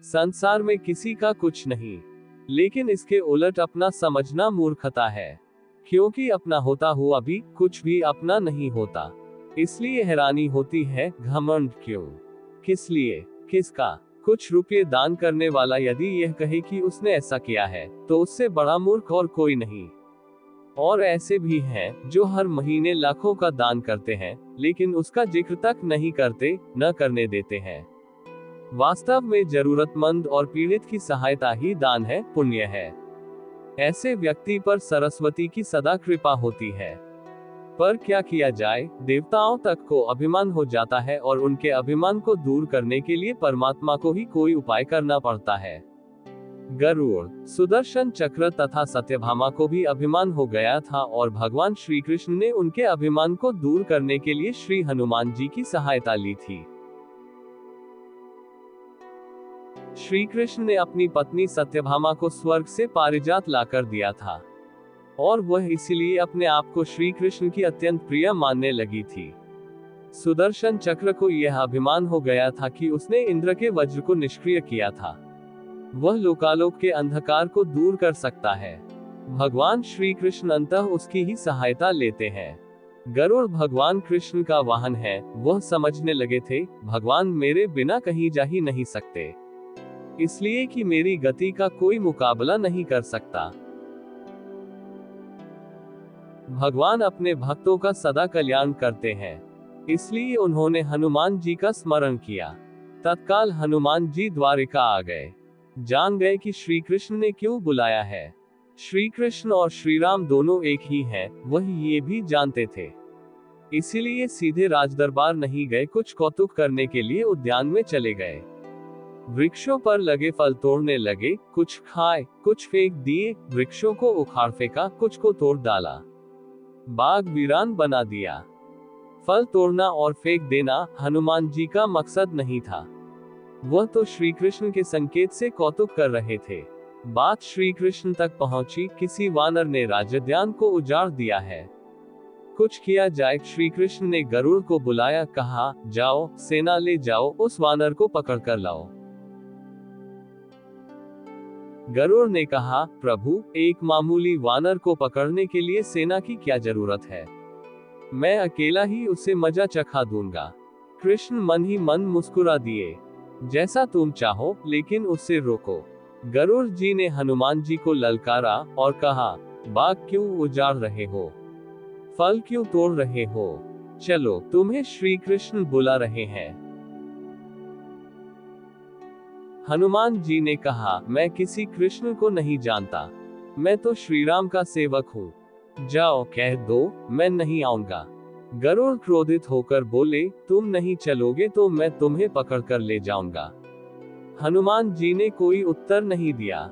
संसार में किसी का कुछ नहीं, लेकिन इसके उलट अपना समझना मूर्खता है, क्योंकि अपना होता हुआ भी कुछ भी अपना नहीं होता। इसलिए हैरानी होती है, घमंड क्यों, किस लिए, किसका। कुछ रुपये दान करने वाला यदि यह कहे कि उसने ऐसा किया है, तो उससे बड़ा मूर्ख और कोई नहीं। और ऐसे भी हैं जो हर महीने लाखों का दान करते हैं, लेकिन उसका जिक्र तक नहीं करते, न करने देते हैं। वास्तव में जरूरतमंद और पीड़ित की सहायता ही दान है, पुण्य है। ऐसे व्यक्ति पर सरस्वती की सदा कृपा होती है। पर क्या किया जाए, देवताओं तक को अभिमान हो जाता है और उनके अभिमान को दूर करने के लिए परमात्मा को ही कोई उपाय करना पड़ता है। गरुड़, सुदर्शन चक्र तथा सत्यभामा को भी अभिमान हो गया था और भगवान श्री कृष्ण ने उनके अभिमान को दूर करने के लिए श्री हनुमान जी की सहायता ली थी। श्री कृष्ण ने अपनी पत्नी सत्यभामा को स्वर्ग से पारिजात लाकर दिया था, और वह इसीलिए अपने आप को श्री कृष्ण की अत्यंत प्रिय मानने लगी थी। सुदर्शन चक्र को यह अभिमान हो गया था कि उसने इंद्र के वज्र को निष्क्रिय किया था। वह लोकालोक के अंधकार को दूर कर सकता है। भगवान श्री कृष्ण अंततः उसकी ही सहायता लेते हैं। गरुड़ भगवान कृष्ण का वाहन है। वह समझने लगे थे, भगवान मेरे बिना कहीं जा ही नहीं सकते, इसलिए कि मेरी गति का कोई मुकाबला नहीं कर सकता। भगवान अपने भक्तों का सदा कल्याण करते हैं, इसलिए उन्होंने हनुमान जी का स्मरण किया। तत्काल हनुमान जी द्वारिका आ गए। जान गए कि श्री कृष्ण ने क्यों बुलाया है। श्री कृष्ण और श्री राम दोनों एक ही हैं, वह ये भी जानते थे। इसीलिए सीधे राजदरबार नहीं गए, कुछ कौतुक करने के लिए उद्यान में चले गए। वृक्षों पर लगे फल तोड़ने लगे, कुछ खाए, कुछ फेंक दिए, वृक्षों को उखाड़ फेंका, कुछ को तोड़ डाला, बाग वीरान बना दिया। फल तोड़ना और फेंक देना हनुमान जी का मकसद नहीं था, वह तो श्री कृष्ण के संकेत से कौतुक कर रहे थे। बात श्री कृष्ण तक पहुंची, किसी वानर ने राजोद्यान को उजाड़ दिया है, कुछ किया जाए। श्री कृष्ण ने गरुड़ को बुलाया, कहा, जाओ सेना ले जाओ, उस वानर को पकड़ कर लाओ। गरुड़ ने कहा, प्रभु एक मामूली वानर को पकड़ने के लिए सेना की क्या जरूरत है, मैं अकेला ही उसे मजा चखा दूंगा। कृष्ण मन ही मन मुस्कुरा दिए, जैसा तुम चाहो, लेकिन उससे रोको। गरुड़ जी ने हनुमान जी को ललकारा और कहा, बाग क्यों उजाड़ रहे हो, फल क्यों तोड़ रहे हो, चलो तुम्हें श्री कृष्ण बुला रहे हैं। हनुमान जी ने कहा, मैं किसी कृष्ण को नहीं जानता, मैं तो श्री राम का सेवक हूँ, जाओ कह दो मैं नहीं आऊंगा। गरुड़ क्रोधित होकर बोले, तुम नहीं चलोगे तो मैं तुम्हें पकड़कर ले जाऊंगा। हनुमान जी ने कोई उत्तर नहीं दिया।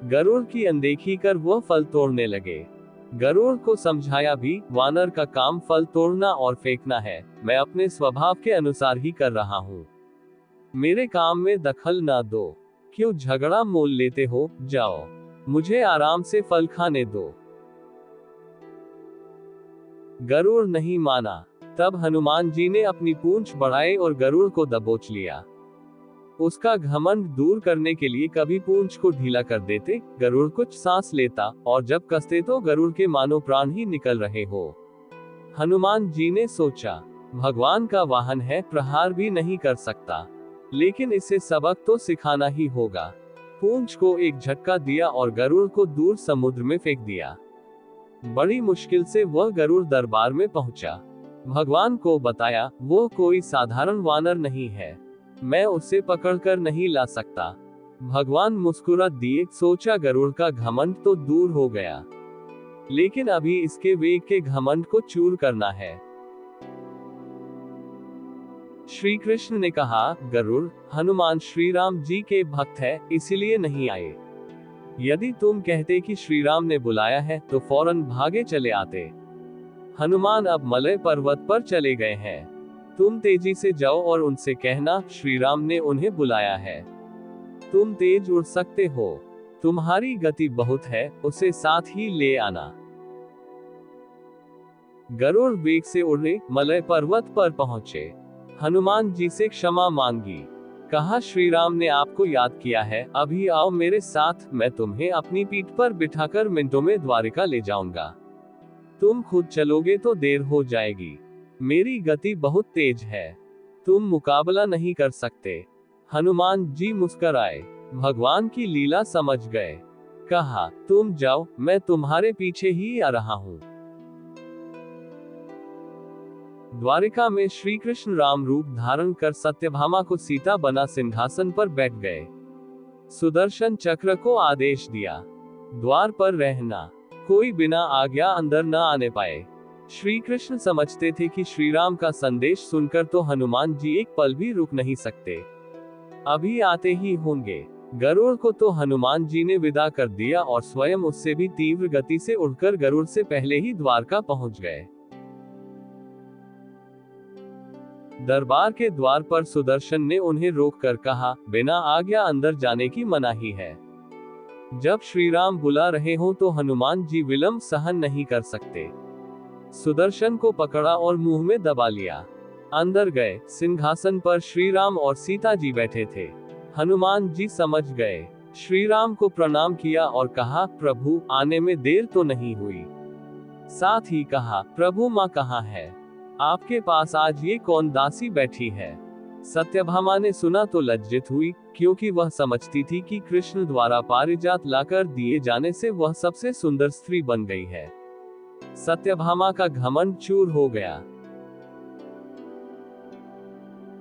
गरुड़ की अनदेखी कर वह फल तोड़ने लगे। गरुड़ को समझाया भी, वानर का काम फल तोड़ना और फेंकना है, मैं अपने स्वभाव के अनुसार ही कर रहा हूँ, मेरे काम में दखल ना दो। क्यों झगड़ा मोल लेते हो, जाओ मुझे आराम से फल खाने दो। गरुड़ नहीं माना। तब हनुमान जी ने अपनी पूंछ बढ़ाई और गरुड़ को दबोच लिया। उसका घमंड दूर करने के लिए कभी पूंछ को ढीला कर देते, गरुड़ कुछ सांस लेता, और जब कसते तो गरुड़ के मानो प्राण ही निकल रहे हो। हनुमान जी ने सोचा, भगवान का वाहन है, प्रहार भी नहीं कर सकता, लेकिन इसे सबक तो सिखाना ही होगा। पूंछ को एक झटका दिया और गरुड़ को दूर समुद्र में फेंक दिया। बड़ी मुश्किल से वह गरुड़ दरबार में पहुंचा। भगवान को बताया, वो कोई साधारण वानर नहीं है, मैं उसे पकड़कर नहीं ला सकता। भगवान मुस्कुरा दिए, सोचा गरुड़ का घमंड तो दूर हो गया, लेकिन अभी इसके वेग के घमंड को चूर करना है। श्री कृष्ण ने कहा, गरुड़, हनुमान श्री राम जी के भक्त है, इसीलिए नहीं आए। यदि तुम कहते कि श्री राम ने बुलाया है तो फौरन भागे चले आते। हनुमान अब मलय पर्वत पर चले गए हैं, तुम तेजी से जाओ और उनसे कहना श्री राम ने उन्हें बुलाया है। तुम तेज उड़ सकते हो, तुम्हारी गति बहुत है, उसे साथ ही ले आना। गरुड़ वेग से उड़े मलय पर्वत पर पहुंचे। हनुमान जी से क्षमा मांगी। कहा, श्री राम ने आपको याद किया है, अभी आओ मेरे साथ, मैं तुम्हें अपनी पीठ पर बिठाकर मिनटों में द्वारिका ले जाऊंगा। तुम खुद चलोगे तो देर हो जाएगी, मेरी गति बहुत तेज है, तुम मुकाबला नहीं कर सकते। हनुमान जी मुस्कुराए, भगवान की लीला समझ गए। कहा, तुम जाओ, मैं तुम्हारे पीछे ही आ रहा हूं। द्वारिका में श्री कृष्ण राम रूप धारण कर सत्यभामा को सीता बना सिंहासन पर बैठ गए। सुदर्शन चक्र को आदेश दिया, द्वार पर रहना, कोई बिना आज्ञा अंदर न आने पाए। श्री कृष्ण समझते थे कि श्री राम का संदेश सुनकर तो हनुमान जी एक पल भी रुक नहीं सकते, अभी आते ही होंगे। गरुड़ को तो हनुमान जी ने विदा कर दिया और स्वयं उससे भी तीव्र गति से उड़कर गरुड़ से पहले ही द्वारका पहुंच गए। दरबार के द्वार पर सुदर्शन ने उन्हें रोककर कहा, बिना आज्ञा अंदर जाने की मनाही है। जब श्री राम बुला रहे हो तो हनुमान जी विलंब सहन नहीं कर सकते। सुदर्शन को पकड़ा और मुंह में दबा लिया। अंदर गए, सिंहासन पर श्री राम और सीता जी बैठे थे। हनुमान जी समझ गए, श्री राम को प्रणाम किया और कहा, प्रभु आने में देर तो नहीं हुई। साथ ही कहा, प्रभु माँ कहाँ है? आपके पास आज ये कौन दासी बैठी है? सत्यभामा ने सुना तो लज्जित हुई, क्योंकि वह समझती थी कि कृष्ण द्वारा पारिजात लाकर दिए जाने से वह सबसे सुंदर स्त्री बन गई है। सत्यभामा का घमंड चूर हो गया।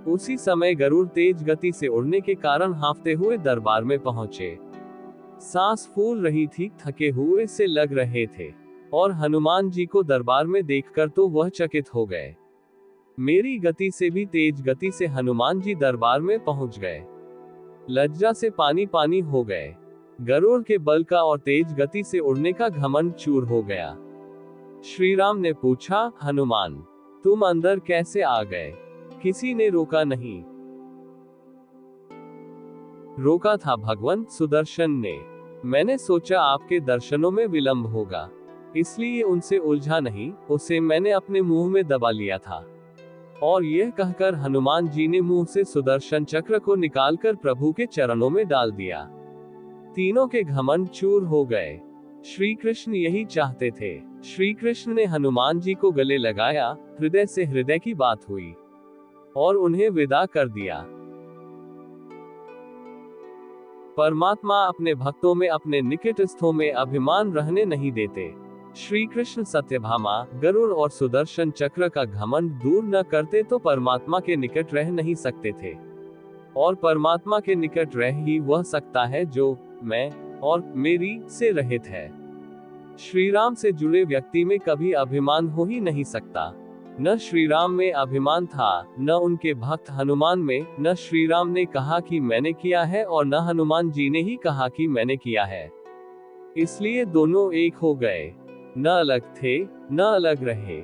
उसी समय गरुड़ तेज गति से उड़ने के कारण हांफते हुए दरबार में पहुंचे। सांस फूल रही थी, थके हुए से लग रहे थे, और हनुमान जी को दरबार में देखकर तो वह चकित हो गए। मेरी गति से भी तेज गति से हनुमान जी दरबार में पहुंच गए। लज्जा से पानी पानी हो गए। गरुड़ के बल का और तेज गति से उड़ने का घमंड चूर हो गया। श्री राम ने पूछा, हनुमान तुम अंदर कैसे आ गए? किसी ने रोका नहीं? रोका था भगवान सुदर्शन ने। मैंने सोचा आपके दर्शनों में विलंब होगा, इसलिए उनसे उलझा नहीं, उसे मैंने अपने मुंह में दबा लिया था। और यह कहकर हनुमान जी ने मुंह से सुदर्शन चक्र को निकालकर प्रभु के चरणों में डाल दिया। तीनों के घमंड चूर हो गए। श्री कृष्ण यही चाहते थे। श्री कृष्ण ने हनुमान जी को गले लगाया, हृदय से हृदय की बात हुई और उन्हें विदा कर दिया। परमात्मा अपने भक्तों में, अपने निकटस्थों में अभिमान रहने नहीं देते। श्री कृष्ण सत्यभामा, गरुड़ और सुदर्शन चक्र का घमंड दूर न करते तो परमात्मा के निकट रह नहीं सकते थे, और परमात्मा के निकट रह ही वह सकता है जो मैं और मेरी से रहित है। श्री राम से जुड़े व्यक्ति में कभी अभिमान हो ही नहीं सकता। न श्री राम में अभिमान था, न उनके भक्त हनुमान में। न श्री राम ने कहा कि मैंने किया है और न हनुमान जी ने ही कहा कि मैंने किया है। इसलिए दोनों एक हो गए, न अलग थे, न अलग रहे।